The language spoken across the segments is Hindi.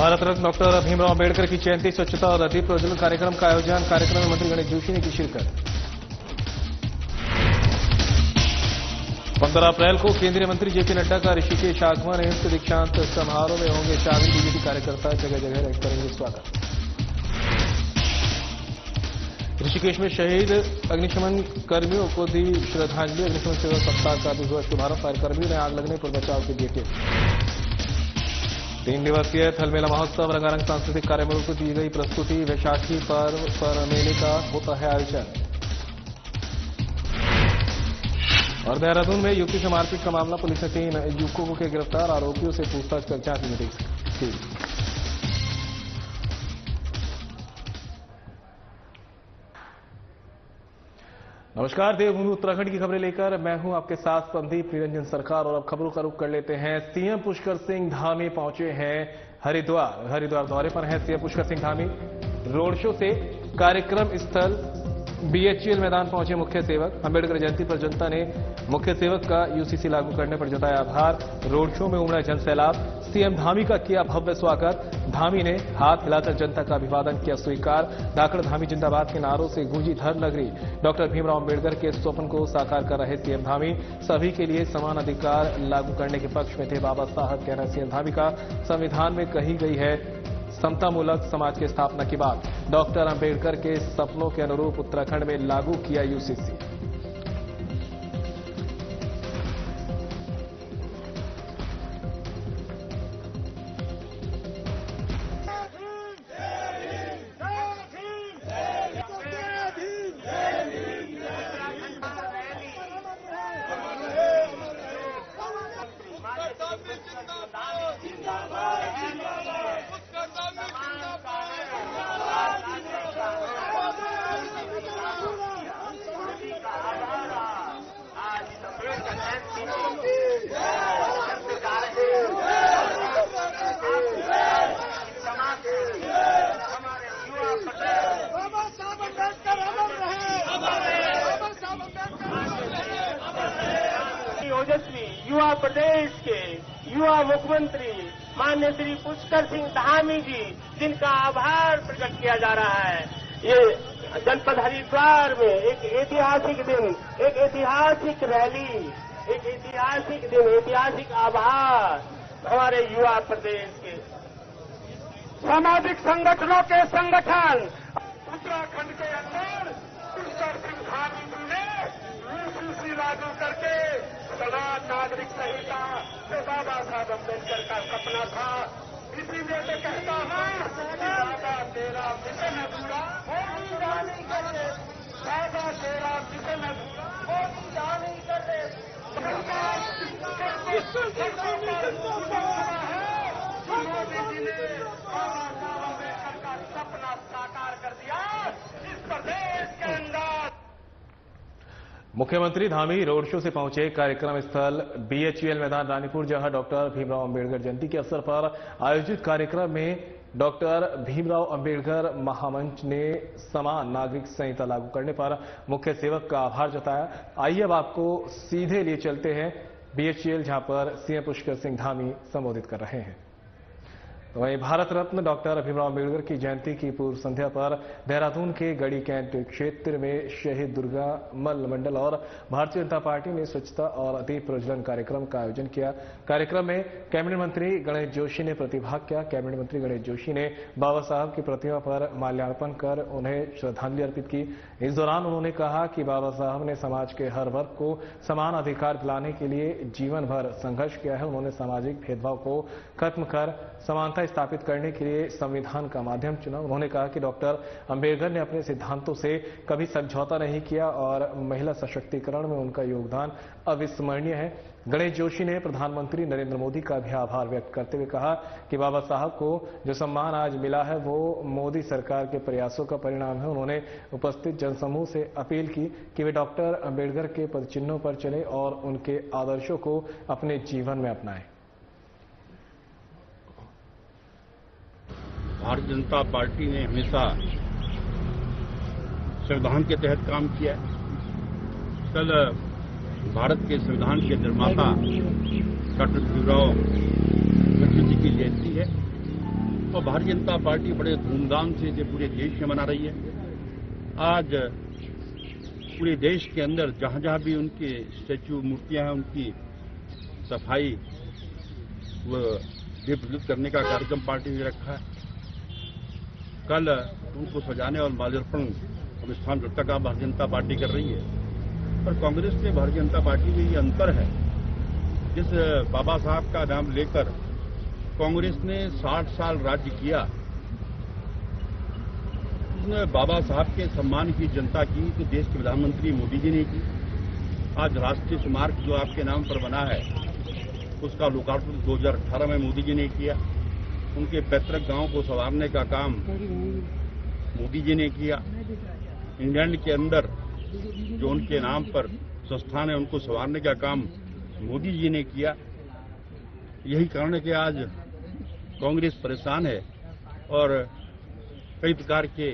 भारत रत्न डॉक्टर भीमराव अंबेडकर की जयंती स्वच्छता और दीप प्रज्वलन कार्यक्रम का आयोजन। कार्यक्रम में मंत्री गणेश जोशी ने की शिरकत। 15 अप्रैल को केंद्रीय मंत्री जेपी नड्डा का ऋषिकेश आगमन। एम्स के दीक्षांत समारोह में होंगे शामिल। बीजेपी कार्यकर्ता जगह जगह करेंगे स्वागत। ऋषिकेश में शहीद अग्निशमन कर्मियों को दी श्रद्धांजलि। अग्निशमन सेवा सप्ताह का भी हुआ शुभारंभ। फायरकर्मियों ने आग लगने पर बचाव के दिए टिप्स। 3 दिवसीय थल मेला महोत्सव रंगारंग सांस्कृतिक कार्यक्रमों को दी गई प्रस्तुति। वैशाखी पर्व पर मेले का होता है आयोजन। और देहरादून में युवती से मारपीट का मामला। पुलिस ने 3 युवकों के गिरफ्तार। आरोपियों से पूछताछ कर जांच में की। नमस्कार, देवभूमि उत्तराखंड की खबरें लेकर मैं हूं आपके साथ संदीप निरंजन सरकार। और अब खबरों का रुख कर लेते हैं। सीएम पुष्कर सिंह धामी पहुंचे हैं हरिद्वार दौरे पर हैं CM Pushkar Singh Dhami. Road show से कार्यक्रम स्थल बीएचईएल मैदान पहुंचे मुख्य सेवक। अंबेडकर जयंती पर जनता ने मुख्य सेवक का यूसीसी लागू करने पर जताया आभार। रोड शो में उमड़ा जनसैलाब। सीएम धामी का किया भव्य स्वागत। धामी ने हाथ हिलाकर जनता का अभिवादन किया स्वीकार। डाकड़ धामी जिंदाबाद के नारों से गूंजी धर्म नगरी। डॉक्टर भीमराव अंबेडकर के स्वप्न को साकार कर रहे सीएम धामी। सभी के लिए समान अधिकार लागू करने के पक्ष में थे बाबा साहब, कहना सीएम धामी का। संविधान में कही गई है समतामूलक समाज की स्थापना की बात। डॉक्टर अंबेडकर के सपनों के अनुरूप उत्तराखंड में लागू किया यूसीसी। ओजस्वी युवा प्रदेश के युवा मुख्यमंत्री माननीय श्री पुष्कर सिंह धामी जी, जिनका आभार प्रकट किया जा रहा है। ये जनपद हरिद्वार में एक ऐतिहासिक दिन, एक ऐतिहासिक रैली, एक ऐतिहासिक दिन, ऐतिहासिक आभार हमारे युवा प्रदेश के सामाजिक संगठनों के संगठन उत्तराखंड के अंदर पुष्कर सिंह धामी जी ने यूसीसी लागू करके सदा नागरिक संहिता जो बाबा साहब अम्बेडकर का सपना था, इसीलिए मैं कहता हूं बाबा तेरा मिशन अधूरा पूरा नहीं कर रहे। बाबा तेरा मिशन अधूरा पूरा नहीं कर रहे। मोदी जी ने बाबा साहब अम्बेडकर का सपना साकार कर दिया इस प्रदेश के अंदर। मुख्यमंत्री धामी रोड शो से पहुंचे कार्यक्रम स्थल बीएचईएल मैदान रानीपुर, जहां डॉक्टर भीमराव अंबेडकर जयंती के अवसर पर आयोजित कार्यक्रम में डॉक्टर भीमराव अंबेडकर महामंच ने समान नागरिक संहिता लागू करने पर मुख्य सेवक का आभार जताया। आइए अब आपको सीधे लिए चलते हैं बीएचईएल, जहां पर सीएम पुष्कर सिंह धामी संबोधित कर रहे हैं। तो वहीं भारत रत्न डॉक्टर भीमराव अंबेडकर की जयंती की पूर्व संध्या पर देहरादून के गढ़ी कैंट क्षेत्र में शहीद दुर्गा मल्ल मंडल और भारतीय जनता पार्टी ने स्वच्छता और दीप प्रज्वलन कार्यक्रम का आयोजन किया। कार्यक्रम में कैबिनेट मंत्री गणेश जोशी ने प्रतिभाग किया। कैबिनेट मंत्री गणेश जोशी ने बाबा साहब की प्रतिमा पर माल्यार्पण कर उन्हें श्रद्धांजलि अर्पित की। इस दौरान उन्होंने कहा कि बाबा साहब ने समाज के हर वर्ग को समान अधिकार दिलाने के लिए जीवन भर संघर्ष किया है। उन्होंने सामाजिक भेदभाव को खत्म कर समानता स्थापित करने के लिए संविधान का माध्यम चुना। उन्होंने कहा कि डॉक्टर अंबेडकर ने अपने सिद्धांतों से कभी समझौता नहीं किया और महिला सशक्तिकरण में उनका योगदान अविस्मरणीय है। गणेश जोशी ने प्रधानमंत्री नरेंद्र मोदी का भी आभार व्यक्त करते हुए कहा कि बाबा साहब को जो सम्मान आज मिला है वो मोदी सरकार के प्रयासों का परिणाम है। उन्होंने उपस्थित जनसमूह से अपील की कि वे डॉक्टर अंबेडकर के पदचिन्हों पर चले और उनके आदर्शों को अपने जीवन में अपनाएं। भारतीय जनता पार्टी ने हमेशा संविधान के तहत काम किया है। कल भारत के संविधान के निर्माता डॉक्टर भीमराव अंबेडकर जी की जयंती है। और भारतीय जनता पार्टी बड़े धूमधाम से इसे पूरे देश में मना रही है। आज पूरे देश के अंदर जहां जहां भी उनके स्टैच्यू मूर्तियां हैं, उनकी सफाई व विप्रलित करने का कार्यक्रम पार्टी ने रखा है। कल उनको सजाने और माल्यार्पण अनुष्ठान का भारतीय जनता पार्टी कर रही है। पर कांग्रेस में भारतीय जनता पार्टी में ये अंतर है, जिस बाबा साहब का नाम लेकर कांग्रेस ने 60 साल राज्य किया, उसने बाबा साहब के सम्मान की जनता की तो देश के प्रधानमंत्री मोदी जी ने की। आज राष्ट्रीय स्मारक जो आपके नाम पर बना है, उसका लोकार्पण 2018 में मोदी जी ने किया। उनके पैतृक गांव को संवारने का काम मोदी जी ने किया। इंग्लैंड के अंदर जो उनके नाम पर संस्थान है, उनको संवारने का काम मोदी जी ने किया। यही कारण है कि आज कांग्रेस परेशान है और कई प्रकार के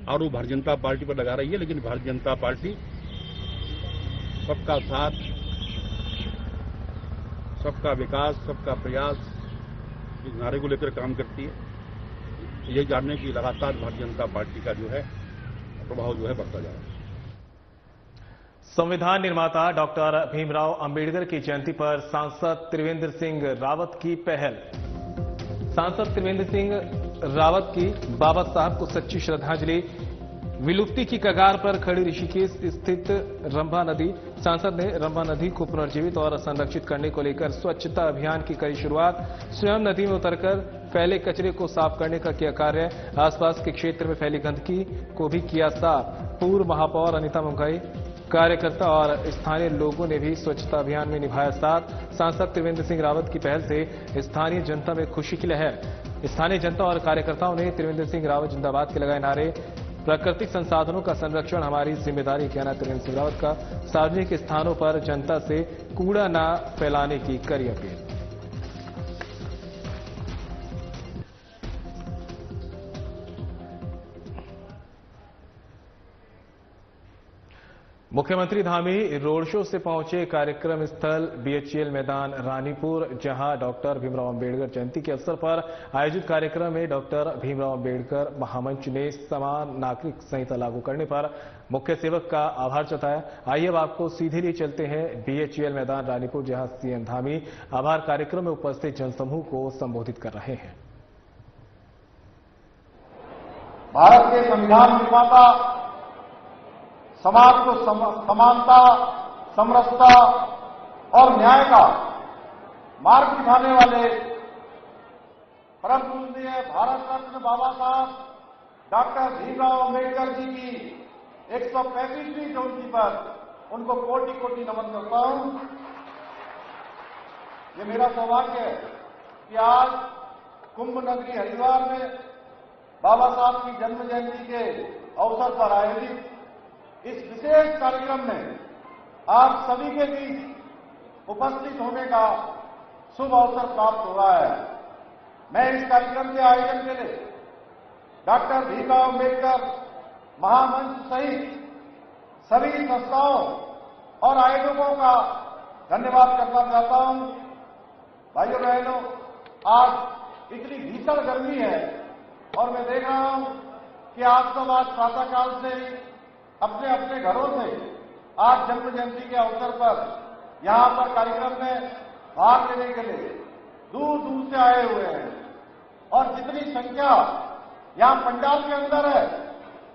आरोप भारतीय जनता पार्टी पर लगा रही है, लेकिन भारतीय जनता पार्टी सबका साथ, सबका विकास, सबका प्रयास इस नारे को लेकर काम करती है। ये जानने की लगातार भारतीय जनता पार्टी का जो है प्रभाव जो है बढ़ता जा रहा है। संविधान निर्माता डॉक्टर भीमराव अंबेडकर की जयंती पर सांसद त्रिवेंद्र सिंह रावत की पहल। सांसद त्रिवेंद्र सिंह रावत की बाबा साहब को सच्ची श्रद्धांजलि। विलुप्ति की कगार पर खड़ी ऋषिकेश स्थित रंभा नदी। सांसद ने रंभा नदी को पुनर्जीवित और संरक्षित करने को लेकर स्वच्छता अभियान की करी शुरुआत। स्वयं नदी में उतरकर फैले कचरे को साफ करने का किया कार्य। आसपास के क्षेत्र में फैली गंदगी को भी किया साफ। पूर्व महापौर अनिता मुंगाई, कार्यकर्ता और स्थानीय लोगों ने भी स्वच्छता अभियान में निभाया साथ। सांसद त्रिवेंद्र सिंह रावत की पहल से स्थानीय जनता में खुशी की लहर। स्थानीय जनता और कार्यकर्ताओं ने त्रिवेंद्र सिंह रावत जिंदाबाद के लगाए नारे। प्राकृतिक संसाधनों का संरक्षण हमारी जिम्मेदारी, कहना त्रिवेंद्र सिंह रावत का। सार्वजनिक स्थानों पर जनता से कूड़ा न फैलाने की करी अपील। मुख्यमंत्री धामी रोड शो से पहुंचे कार्यक्रम स्थल बीएचईएल मैदान रानीपुर, जहां डॉक्टर भीमराव अंबेडकर जयंती के अवसर पर आयोजित कार्यक्रम में डॉक्टर भीमराव अंबेडकर महामंच ने समान नागरिक संहिता लागू करने पर मुख्य सेवक का आभार जताया। आइए अब आपको सीधे लिए चलते हैं बीएचईएल मैदान रानीपुर, जहां सीएम धामी आभार कार्यक्रम में उपस्थित जनसमूह को संबोधित कर रहे हैं। भारत के संविधान निर्माता समाज को समानता, समरसता और न्याय का मार्ग दिखाने वाले परम पूजनीय भारत रत्न बाबा साहब डॉक्टर भीमराव अंबेडकर जी की 135वीं जयंती पर उनको कोटि कोटि नमन करता हूं। ये मेरा सौभाग्य है कि आज कुंभ नगरी हरिद्वार में बाबा साहब की जन्म जयंती के अवसर पर आयोजित इस विशेष कार्यक्रम में आप सभी के बीच उपस्थित होने का शुभ अवसर प्राप्त हुआ है। मैं इस कार्यक्रम के आयोजन के लिए डॉक्टर भीमराव अंबेडकर महामंच सहित सभी संस्थाओं और आयोजकों का धन्यवाद करना चाहता हूं। भाइयों बहनों, आज इतनी भीषण गर्मी है और मैं देख रहा हूं कि आप सब आज प्रातःकाल से अपने अपने घरों से आज जन्म जयंती के अवसर पर यहां पर कार्यक्रम में भाग लेने के लिए दूर दूर से आए हुए हैं और जितनी संख्या यहां पंडाल के अंदर है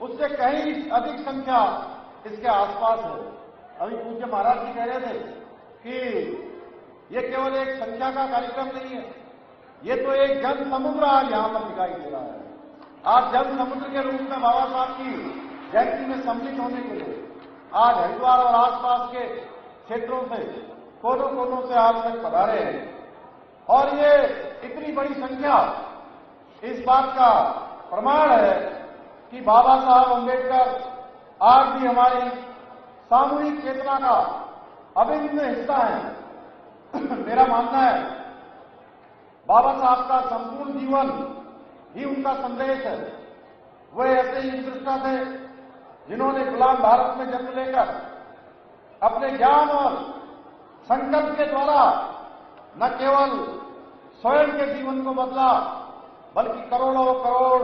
उससे कहीं अधिक संख्या इसके आसपास है। अभी पूज्य महाराज जी कह रहे थे कि ये केवल एक संख्या का कार्यक्रम नहीं है, ये तो एक जन समुद्र आज यहां पर दिखाई दे रहा है। आज जन समुद्र के रूप में बाबा साहब की जयंती में सम्मिलित होने के लिए आज हरिद्वार और आसपास के क्षेत्रों से कोनों कोनों से आज तक पधारे हैं और ये इतनी बड़ी संख्या इस बात का प्रमाण है कि बाबा साहब अंबेडकर आज भी हमारी सामूहिक चेतना का अभिन्न हिस्सा है। मेरा मानना है बाबा साहब का संपूर्ण जीवन ही उनका संदेश है। वे ऐसे ही दृष्टा थे जिन्होंने गुलाम भारत में जन्म लेकर अपने ज्ञान और संकल्प के द्वारा न केवल स्वयं के जीवन को बदला बल्कि करोड़ों करोड़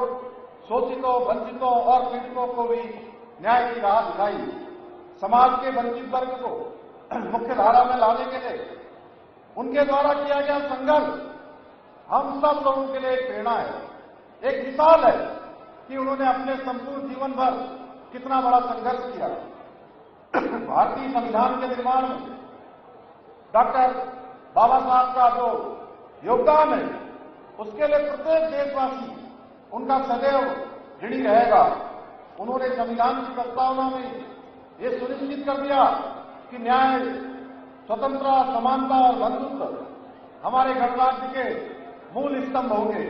शोषितों, वंचितों और पीड़ितों को भी न्याय की राह दिखाई। समाज के वंचित वर्ग को मुख्य धारा में लाने के लिए उनके द्वारा किया गया संघर्ष हम सब लोगों के लिए एक प्रेरणा है, एक मिसाल है कि उन्होंने अपने संपूर्ण जीवन भर कितना बड़ा संघर्ष किया। भारतीय संविधान के निर्माण में डॉक्टर बाबा साहब का जो योगदान है, उसके लिए प्रत्येक देशवासी उनका सदैव ऋणी रहेगा। उन्होंने संविधान की प्रस्तावना में ये सुनिश्चित कर दिया कि न्याय, स्वतंत्रता, समानता और बंधुत्व हमारे गणराज्य के मूल स्तंभ होंगे।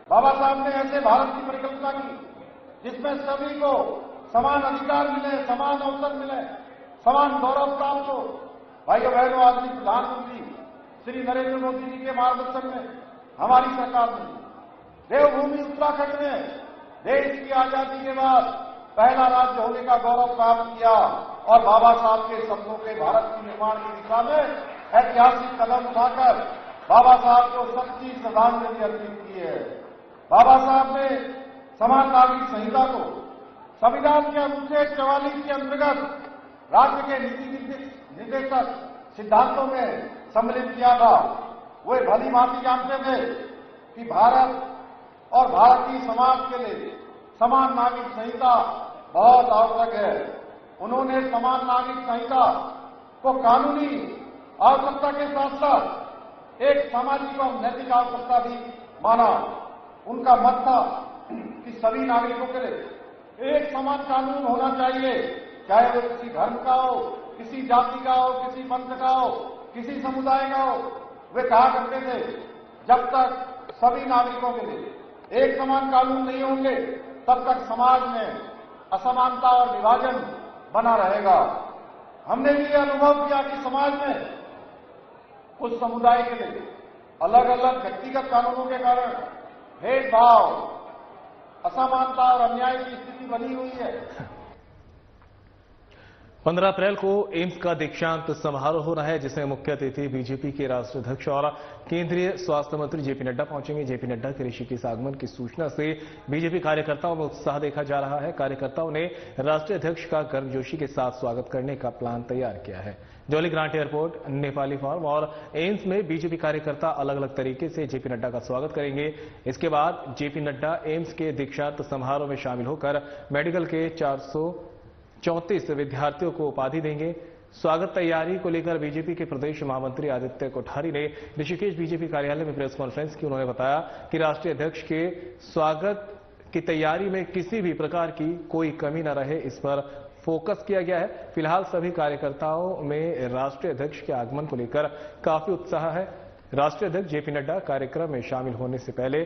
बाबा साहब ने ऐसे भारत की परिकल्पना की जिसमें सभी को समान अधिकार मिले, समान अवसर मिले, समान गौरव प्राप्त हो। भाइयों बहनों, आज प्रधानमंत्री श्री नरेंद्र मोदी जी के मार्गदर्शन में हमारी सरकार ने देवभूमि उत्तराखंड में देश की आजादी के बाद पहला राज्य होने का गौरव प्राप्त किया और बाबा साहब के सपनों के भारत के निर्माण की दिशा में ऐतिहासिक कदम उठाकर बाबा साहब को सच्ची श्रद्धांजलि अर्पित की है। बाबा साहब ने समान नागरिक संहिता को संविधान के अनुच्छेद 44 के अंतर्गत राज्य के नीति निर्देशक सिद्धांतों में सम्मिलित किया था। वे भली भांति जानते थे कि भारत और भारतीय समाज के लिए समान नागरिक संहिता बहुत आवश्यक है। उन्होंने समान नागरिक संहिता को कानूनी आवश्यकता के साथ साथ एक सामाजिक और नैतिक आवश्यकता भी माना। उनका मत था कि सभी नागरिकों के लिए एक समान कानून होना चाहिए, चाहे वो किसी धर्म का हो, किसी जाति का हो, किसी पंथ का हो, किसी समुदाय का हो। वे कहा करते थे, जब तक सभी नागरिकों के लिए एक समान कानून नहीं होंगे तब तक समाज में असमानता और विभाजन बना रहेगा। हमने भी ये अनुभव किया कि समाज में कुछ समुदाय के लिए अलग अलग व्यक्तिगत कानूनों के कारण भेदभाव, असमानता और अन्याय की स्थिति बनी हुई है। 15 अप्रैल को एम्स का दीक्षांत समारोह हो रहा है, जिसमें मुख्य अतिथि बीजेपी के राष्ट्रीय अध्यक्ष और केंद्रीय स्वास्थ्य मंत्री जेपी नड्डा पहुंचेंगे। जेपी नड्डा के ऋषिकेश आगमन की सूचना से बीजेपी कार्यकर्ताओं में उत्साह देखा जा रहा है। कार्यकर्ताओं ने राष्ट्रीय अध्यक्ष का गर्मजोशी के साथ स्वागत करने का प्लान तैयार किया है। जौली ग्रांट एयरपोर्ट, नेपाली फार्म और एम्स में बीजेपी कार्यकर्ता अलग अलग तरीके से जेपी नड्डा का स्वागत करेंगे। इसके बाद जेपी नड्डा एम्स के दीक्षांत समारोह में शामिल होकर मेडिकल के 434 विद्यार्थियों को उपाधि देंगे। स्वागत तैयारी को लेकर बीजेपी के प्रदेश महामंत्री आदित्य कोठारी ने ऋषिकेश बीजेपी कार्यालय में प्रेस कॉन्फ्रेंस की। उन्होंने बताया कि राष्ट्रीय अध्यक्ष के स्वागत की तैयारी में किसी भी प्रकार की कोई कमी न रहे, इस पर फोकस किया गया है। फिलहाल सभी कार्यकर्ताओं में राष्ट्रीय अध्यक्ष के आगमन को लेकर काफी उत्साह है। राष्ट्रीय अध्यक्ष जेपी नड्डा कार्यक्रम में शामिल होने से पहले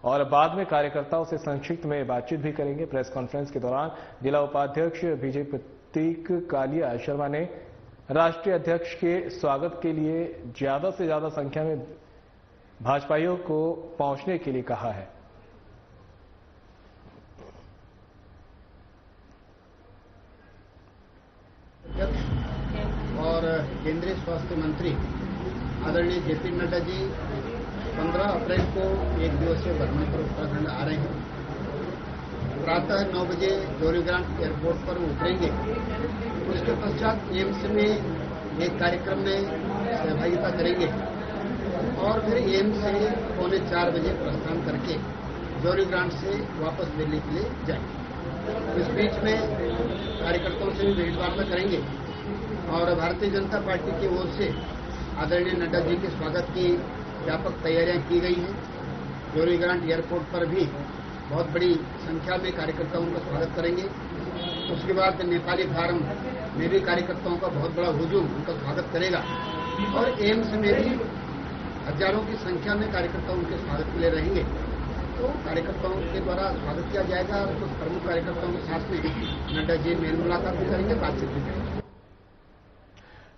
और बाद में कार्यकर्ताओं से संक्षिप्त में बातचीत भी करेंगे। प्रेस कॉन्फ्रेंस के दौरान जिला उपाध्यक्ष बीजेपी प्रतीक कालिया शर्मा ने राष्ट्रीय अध्यक्ष के स्वागत के लिए ज्यादा से ज्यादा संख्या में भाजपाइयों को पहुंचने के लिए कहा है। और केंद्रीय स्वास्थ्य मंत्री आदरणीय जेपी नड्डा जी 15 अप्रैल को एक दिवसीय भ्रमण पर उत्तराखंड आ रहे हैं। प्रातः 9 बजे जौली ग्रांट एयरपोर्ट पर उतरेंगे। उसके पश्चात एम्स में एक कार्यक्रम में सहभागिता करेंगे और फिर एम्स से 3:45 बजे प्रस्थान करके जौली ग्रांट से वापस दिल्ली के लिए जाएंगे। इस बीच में कार्यकर्ताओं से भी भेंटवार्ता करेंगे और भारतीय जनता पार्टी की ओर से आदरणीय नड्डा जी के स्वागत की व्यापक तैयारियां की गई हैं। जौली ग्रांट एयरपोर्ट पर भी बहुत बड़ी संख्या में कार्यकर्ताओं का स्वागत करेंगे। उसके बाद नेपाली फार्म में भी कार्यकर्ताओं का बहुत बड़ा हुजूम उनका स्वागत करेगा और एम्स में भी हजारों की संख्या में कार्यकर्ता उनके स्वागत के लिए रहेंगे। तो कार्यकर्ताओं के द्वारा स्वागत किया जाएगा और कुछ प्रमुख कार्यकर्ताओं के साथ में नड्डा जी मेल मुलाकात भी करेंगे, बातचीत भी करेंगे।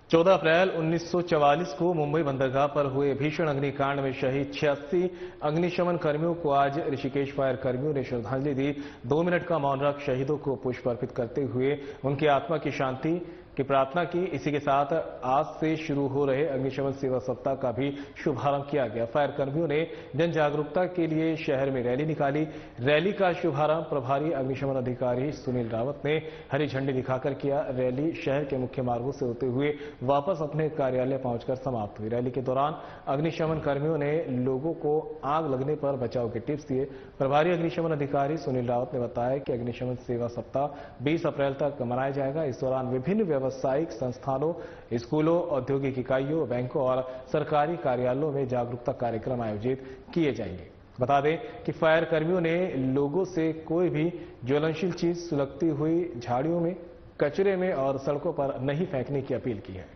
14 अप्रैल 1944 को मुंबई बंदरगाह पर हुए भीषण अग्निकांड में शहीद 86 अग्निशमन कर्मियों को आज ऋषिकेश फायर कर्मियों ने श्रद्धांजलि दी। 2 मिनट का मौन रख शहीदों को पुष्प अर्पित करते हुए उनकी आत्मा की शांति की प्रार्थना की। इसी के साथ आज से शुरू हो रहे अग्निशमन सेवा सप्ताह का भी शुभारंभ किया गया। फायर कर्मियों ने जन जागरूकता के लिए शहर में रैली निकाली। रैली का शुभारंभ प्रभारी अग्निशमन अधिकारी सुनील रावत ने हरी झंडी दिखाकर किया। रैली शहर के मुख्य मार्गों से होते हुए वापस अपने कार्यालय पहुंचकर समाप्त हुई। रैली के दौरान अग्निशमन कर्मियों ने लोगों को आग लगने पर बचाव के टिप्स दिए। प्रभारी अग्निशमन अधिकारी सुनील रावत ने बताया कि अग्निशमन सेवा सप्ताह 20 अप्रैल तक मनाया जाएगा। इस दौरान विभिन्न व्यावसायिक संस्थानों, स्कूलों, औद्योगिक इकाइयों, बैंकों और सरकारी कार्यालयों में जागरूकता कार्यक्रम आयोजित किए जाएंगे। बता दें कि फायर कर्मियों ने लोगों से कोई भी ज्वलनशील चीज सुलगती हुई झाड़ियों में, कचरे में और सड़कों पर नहीं फेंकने की अपील की है।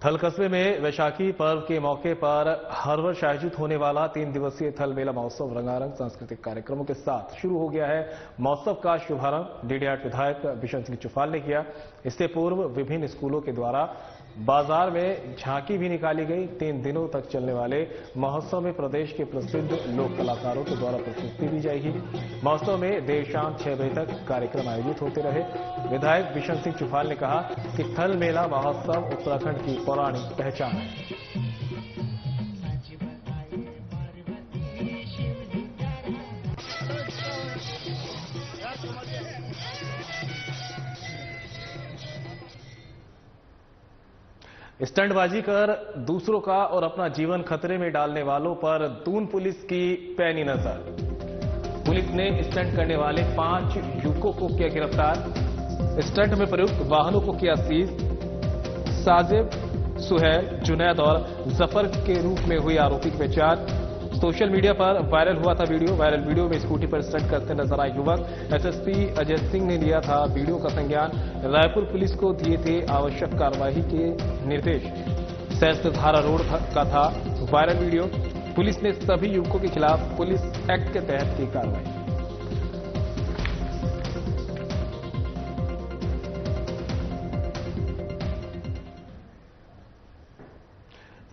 थल कस्बे में वैशाखी पर्व के मौके पर हर वर्ष आयोजित होने वाला 3 दिवसीय थल मेला महोत्सव रंगारंग सांस्कृतिक कार्यक्रमों के साथ शुरू हो गया है। महोत्सव का शुभारंभ डीडीआर विधायक बिशन सिंह चुफाल ने किया। इससे पूर्व विभिन्न स्कूलों के द्वारा बाजार में झांकी भी निकाली गई। 3 दिनों तक चलने वाले महोत्सव में प्रदेश के प्रसिद्ध लोक कलाकारों के द्वारा प्रस्तुति दी जाएगी। महोत्सव में देर शाम 6 बजे तक कार्यक्रम आयोजित होते रहे। विधायक बिशन सिंह चुफाल ने कहा कि थल मेला महोत्सव उत्तराखंड की पौराणिक पहचान है। स्टंटबाजी कर दूसरों का और अपना जीवन खतरे में डालने वालों पर दून पुलिस की पैनी नजर। पुलिस ने स्टंट करने वाले 5 युवकों को किया गिरफ्तार। स्टंट में प्रयुक्त वाहनों को किया सीज। साजिब, सुहैल, जुनैद और जफर के रूप में हुई आरोपी की पहचान। सोशल मीडिया पर वायरल हुआ था वीडियो। वायरल वीडियो में स्कूटी पर स्टंट करते नजर आए युवक। एसएसपी अजय सिंह ने लिया था वीडियो का संज्ञान। रायपुर पुलिस को दिए थे आवश्यक कार्रवाई के निर्देश। सहस्त्र धारा रोड का था वायरल वीडियो। पुलिस ने सभी युवकों के खिलाफ पुलिस एक्ट के तहत की कार्रवाई।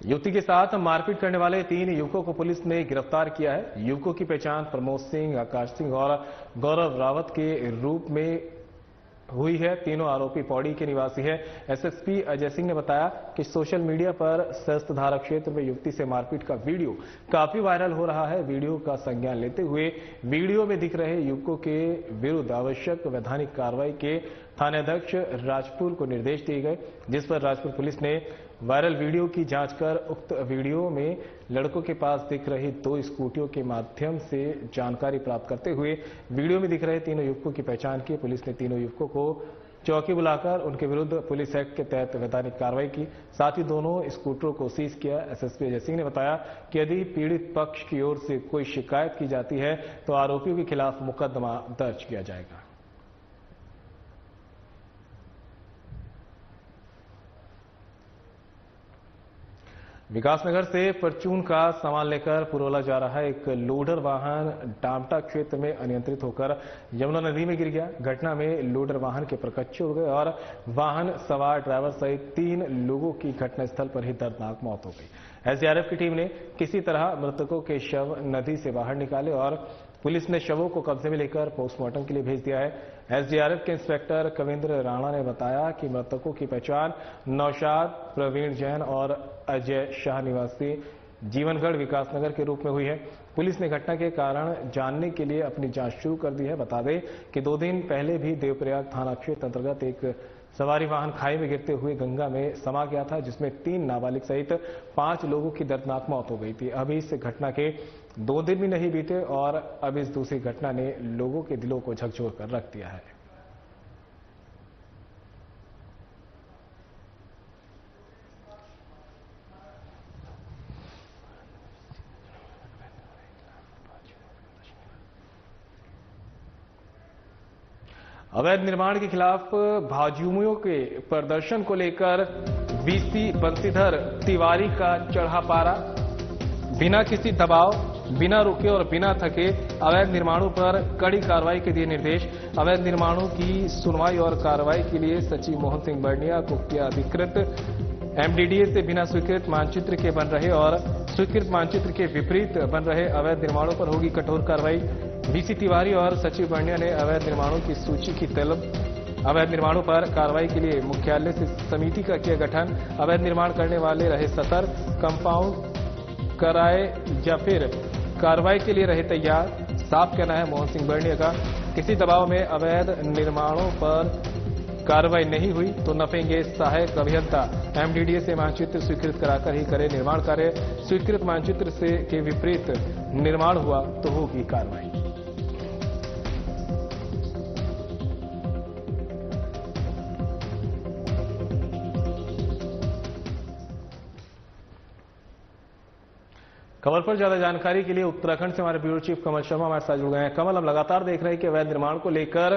युवती के साथ मारपीट करने वाले 3 युवकों को पुलिस ने गिरफ्तार किया है। युवकों की पहचान प्रमोद सिंह, आकाश सिंह और गौरव रावत के रूप में हुई है। तीनों आरोपी पौड़ी के निवासी है। एसएसपी अजय सिंह ने बताया कि सोशल मीडिया पर सहस्त्रधारा क्षेत्र में युवती से मारपीट का वीडियो काफी वायरल हो रहा है। वीडियो का संज्ञान लेते हुए वीडियो में दिख रहे युवकों के विरुद्ध आवश्यक वैधानिक कार्रवाई के थानाध्यक्ष राजपुर को निर्देश दिए गए, जिस पर राजपुर पुलिस ने वायरल वीडियो की जांच कर उक्त वीडियो में लड़कों के पास दिख रही 2 स्कूटियों के माध्यम से जानकारी प्राप्त करते हुए वीडियो में दिख रहे तीनों युवकों की पहचान की। पुलिस ने तीनों युवकों को चौकी बुलाकर उनके विरुद्ध पुलिस एक्ट के तहत वैधानिक कार्रवाई की। साथ ही दोनों स्कूटरों को सीज किया। एसएसपी अजय सिंह ने बताया कि यदि पीड़ित पक्ष की ओर से कोई शिकायत की जाती है तो आरोपियों के खिलाफ मुकदमा दर्ज किया जाएगा। विकासनगर से परचून का सामान लेकर पुरोला जा रहा एक लोडर वाहन डामटा क्षेत्र में अनियंत्रित होकर यमुना नदी में गिर गया। घटना में लोडर वाहन के परकच्चे उड़ गए और वाहन सवार ड्राइवर सहित 3 लोगों की घटनास्थल पर ही दर्दनाक मौत हो गई। एसडीआरएफ की टीम ने किसी तरह मृतकों के शव नदी से बाहर निकाले और पुलिस ने शवों को कब्जे में लेकर पोस्टमार्टम के लिए भेज दिया है। एसडीआरएफ के इंस्पेक्टर कविंद्र राणा ने बताया कि मृतकों की पहचान नौशाद, प्रवीण जैन और अजय शाह निवासी जीवनगढ़ विकासनगर के रूप में हुई है। पुलिस ने घटना के कारण जानने के लिए अपनी जांच शुरू कर दी है। बता दें कि 2 दिन पहले भी देवप्रयाग थाना क्षेत्र अंतर्गत एक सवारी वाहन खाई में गिरते हुए गंगा में समा गया था, जिसमें 3 नाबालिग सहित 5 लोगों की दर्दनाक मौत हो गई थी। अभी इस घटना के 2 दिन भी नहीं बीते और अब इस दूसरी घटना ने लोगों के दिलों को झकझोर कर रख दिया है। अवैध निर्माण के खिलाफ भाजयुमों के प्रदर्शन को लेकर वीसी बंशीधर तिवारी का चढ़ा पारा। बिना किसी दबाव, बिना रुके और बिना थके अवैध निर्माणों पर कड़ी कार्रवाई के दिए निर्देश। अवैध निर्माणों की सुनवाई और कार्रवाई के लिए सचिव मोहन सिंह बर्निया को किया अधिकृत। एमडीडीए से बिना स्वीकृत मानचित्र के बन रहे और स्वीकृत मानचित्र के विपरीत बन रहे अवैध निर्माणों पर होगी कठोर कार्रवाई। वीसी तिवारी और सचिव बर्णिया ने अवैध निर्माणों की सूची की तलब। अवैध निर्माणों पर कार्रवाई के लिए मुख्यालय से समिति का किया गठन। अवैध निर्माण करने वाले रहे सतर्क, कंपाउंड कराए या फिर कार्रवाई के लिए रहे तैयार। साफ कहना है मोहन सिंह बर्णिया का, किसी दबाव में अवैध निर्माणों पर कार्रवाई नहीं हुई तो नपेंगे सहायक अभियंता। एमडीडीए से मानचित्र स्वीकृत कराकर ही करे निर्माण कार्य। स्वीकृत मानचित्र से के विपरीत निर्माण हुआ तो होगी कार्रवाई। खबर पर ज्यादा जानकारी के लिए उत्तराखंड से हमारे ब्यूरो चीफ कमल शर्मा हमारे साथ जुड़ गए हैं। कमल, हम लगातार देख रहे हैं कि अवैध निर्माण को लेकर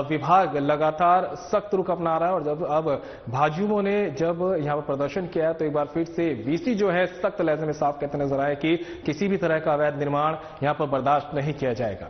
विभाग लगातार सख्त रुख अपना रहा है और जब अब भाजयुमों ने जब यहां पर प्रदर्शन किया है तो एक बार फिर से वीसी जो है सख्त लहजे में साफ कहते नजर आए कि किसी भी तरह का अवैध निर्माण यहां पर बर्दाश्त नहीं किया जाएगा।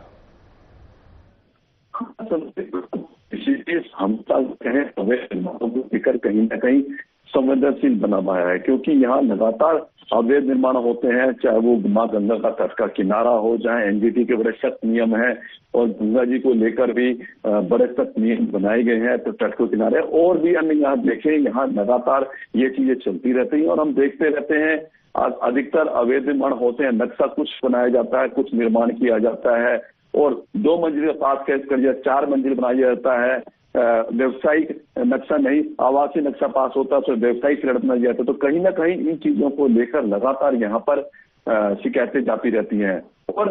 हम कहें अवैध निर्माणों को लेकर कहीं ना कहीं संवेदनशील बना पाया है, क्योंकि यहाँ लगातार अवैध निर्माण होते हैं, चाहे वो मां गंगा का तट का किनारा हो, जहाँ एनजीटी के बड़े सख्त नियम हैं और गंगा जी को लेकर भी बड़े सख्त नियम बनाए गए हैं, तो तट के किनारे और भी अन्य यहाँ देखें, यहाँ लगातार ये चीजें चलती रहती हैं और हम देखते रहते हैं। अधिकतर अवैध निर्माण होते हैं, नक्शा कुछ बनाया जाता है, कुछ निर्माण किया जाता है और 2 मंजिल पास कर 4 मंजिल बनाया जाता है। व्यवसायिक नक्शा नहीं, आवासीय नक्शा पास होता है तो व्यवसायिक ऋण बनाया जाता है। तो कहीं ना कहीं इन चीजों को लेकर लगातार यहाँ पर शिकायतें जाती रहती हैं और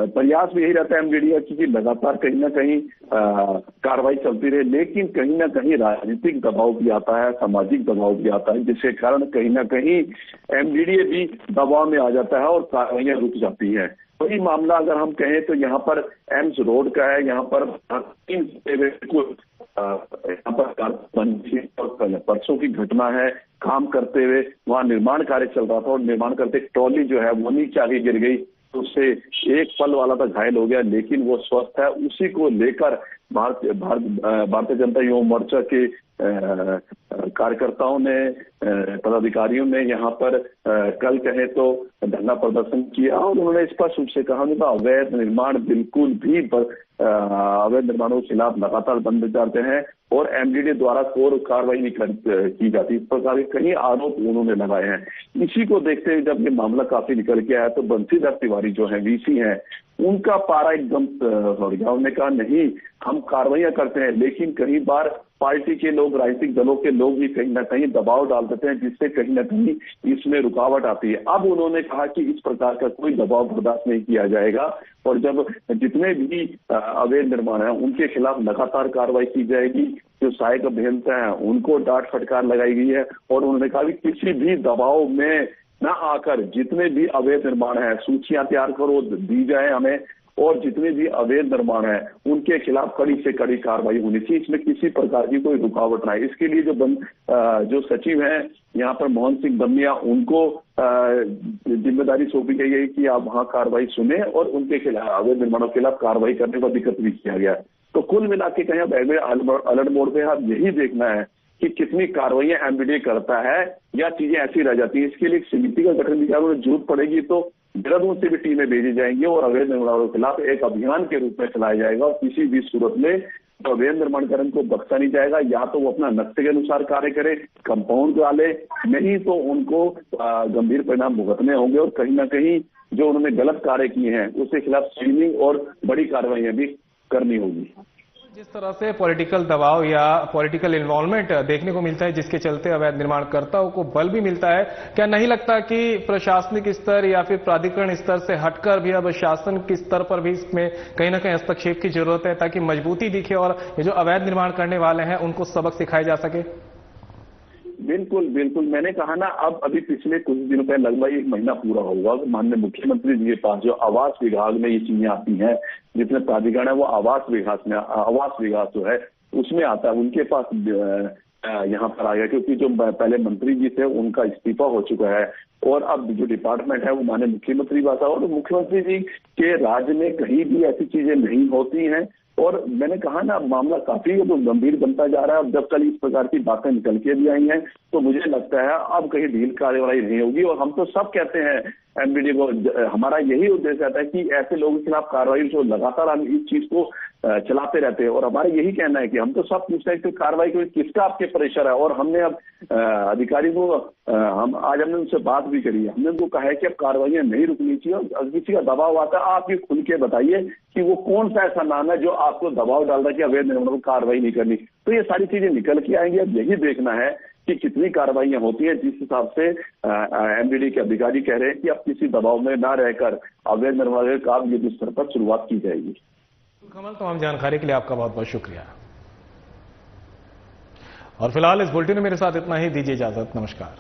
प्रयास भी यही रहता है एमडीडीए की लगातार कहीं ना कहीं कार्रवाई चलती रहे, लेकिन कहीं ना कहीं राजनीतिक दबाव भी आता है, सामाजिक दबाव भी आता है, जिसके कारण कहीं ना कहीं एमडीडीए भी दबाव में आ जाता है और कार्रवाइयां रुक जाती हैं। वही मामला अगर हम कहें तो यहाँ पर एम्स रोड का है, यहाँ पर 3 यहाँ पर परसों की घटना है। काम करते हुए वहां निर्माण कार्य चल रहा था और निर्माण करते ट्रॉली जो है वो नीचे आगे गिर गई, तो उससे एक पल वाला तो घायल हो गया, लेकिन वो स्वस्थ है। उसी को लेकर भारतीय जनता युवा मोर्चा के कार्यकर्ताओं ने, पदाधिकारियों ने यहाँ पर कल कहे तो धरना प्रदर्शन किया और उन्होंने स्पष्ट रूप से कहा कि अवैध निर्माण बिल्कुल भी अवैध निर्माणों के खिलाफ लगातार बंद जाते हैं और एमडीडीए द्वारा कोई कार्रवाई नहीं की जाती। इस प्रकार के कई आरोप उन्होंने लगाए हैं। इसी को देखते हुए जब ये मामला काफी निकल के आया तो बंशीधर तिवारी जो है वीसी हैं, उनका पारा एकदम हो गया। उन्होंने कहा नहीं, हम कार्रवाइयां करते हैं, लेकिन कई बार पार्टी के लोग, राजनीतिक दलों के लोग भी कहीं ना कहीं दबाव डाल देते हैं, जिससे कहीं ना कहीं इसमें रुकावट आती है। अब उन्होंने कहा कि इस प्रकार का कोई दबाव बर्दाश्त नहीं किया जाएगा और जब जितने भी अवैध निर्माण है उनके खिलाफ लगातार कार्रवाई की जाएगी। जो सहायक अभियंता है उनको डांट फटकार लगाई गई है और उन्होंने कहा कि किसी भी दबाव में न आकर जितने भी अवैध निर्माण है सूचियां तैयार करो, दी जाए हमें, और जितने भी अवैध निर्माण है उनके खिलाफ कड़ी से कड़ी कार्रवाई होनी चाहिए। इसमें किसी प्रकार की कोई रुकावट ना है। इसके लिए जो सचिव हैं यहाँ पर मोहन सिंह बर्णिया, उनको जिम्मेदारी सौंपी गई है कि आप वहां कार्रवाई सुने और उनके खिलाफ अवैध निर्माणों के खिलाफ कार्रवाई करने का अधिकृत भी किया गया है। तो कुल मिला के कहीं अलर्ट मोड पे आप यही देखना है कि कितनी कार्रवाइयां एमडीडीए करता है या चीजें ऐसी रह जाती है। इसके लिए एक समिति का गठन भी किया, जरूरत पड़ेगी तो देहरादून से भी टीमें भेजी जाएंगी और अवैध निर्माणों के खिलाफ एक अभियान के रूप में चलाया जाएगा और किसी भी सूरत में तो अवैध निर्माणकरण को बख्शा नहीं जाएगा। या तो वो अपना नक्शे के अनुसार कार्य करे, कंपाउंड डाले, नहीं तो उनको गंभीर परिणाम भुगतने होंगे और कहीं ना कहीं जो उन्होंने गलत कार्य किए हैं उसके खिलाफ स्क्रीनिंग और बड़ी कार्रवाइयां भी करनी होगी। जिस तरह से पॉलिटिकल दबाव या पॉलिटिकल इन्वॉल्वमेंट देखने को मिलता है, जिसके चलते अवैध निर्माणकर्ताओं को बल भी मिलता है, क्या नहीं लगता कि प्रशासनिक स्तर या फिर प्राधिकरण स्तर से हटकर भी अब शासन के स्तर पर भी इसमें कहीं ना कहीं हस्तक्षेप की जरूरत है ताकि मजबूती दिखे और ये जो अवैध निर्माण करने वाले हैं उनको सबक सिखाया जा सके? बिल्कुल बिल्कुल, मैंने कहा ना, अब अभी पिछले कुछ दिनों पहले लगभग 1 महीना पूरा होगा, माननीय मुख्यमंत्री जी के पास जो आवास विभाग में ये चीजें आती हैं, जिसमें प्राधिकरण है वो आवास विभाग जो है उसमें आता है, उनके पास यहाँ पर आ गया, क्योंकि जो पहले मंत्री जी थे उनका इस्तीफा हो चुका है और अब जो डिपार्टमेंट है वो माननीय मुख्यमंत्री पास है और मुख्यमंत्री जी के राज्य में कहीं भी ऐसी चीजें नहीं होती हैं और मैंने कहा ना, मामला काफी गंभीर बनता जा रहा है। अब जब कल इस प्रकार की बातें निकल के भी आई हैं तो मुझे लगता है अब कहीं ढील कार्रवाई नहीं होगी। और हम तो सब कहते हैं एमबीडी को, हमारा यही उद्देश्य रहता है कि ऐसे लोगों के खिलाफ कार्रवाई, जो लगातार हम इस चीज को चलाते रहते हैं। और हमारा यही कहना है कि हम तो सब पूछते हैं कि कार्रवाई को किसका आपके प्रेशर है। और हमने अब अधिकारी को हमने उनसे बात भी करी है, हमने उनको कहा है कि अब कार्रवाइयां नहीं रुकनी चाहिए। और किसी का दबाव आता है, आप ये खुल के बताइए कि वो कौन सा ऐसा नाम है जो आपको दबाव डाल रहा है कि अवैध निर्माणों पर कार्रवाई नहीं करनी। तो ये सारी चीजें निकल के आएंगी। अब यही देखना है कि कितनी कार्रवाइयां होती हैं, जिस हिसाब से एमबीडी के अधिकारी कह रहे हैं कि अब किसी दबाव में ना रहकर अवैध निर्माण का युद्ध स्तर पर शुरुआत की जाएगी। कमल, तमाम जानकारी के लिए आपका बहुत बहुत शुक्रिया। और फिलहाल इस बुलेटिन में मेरे साथ इतना ही, दीजिए इजाजत, नमस्कार।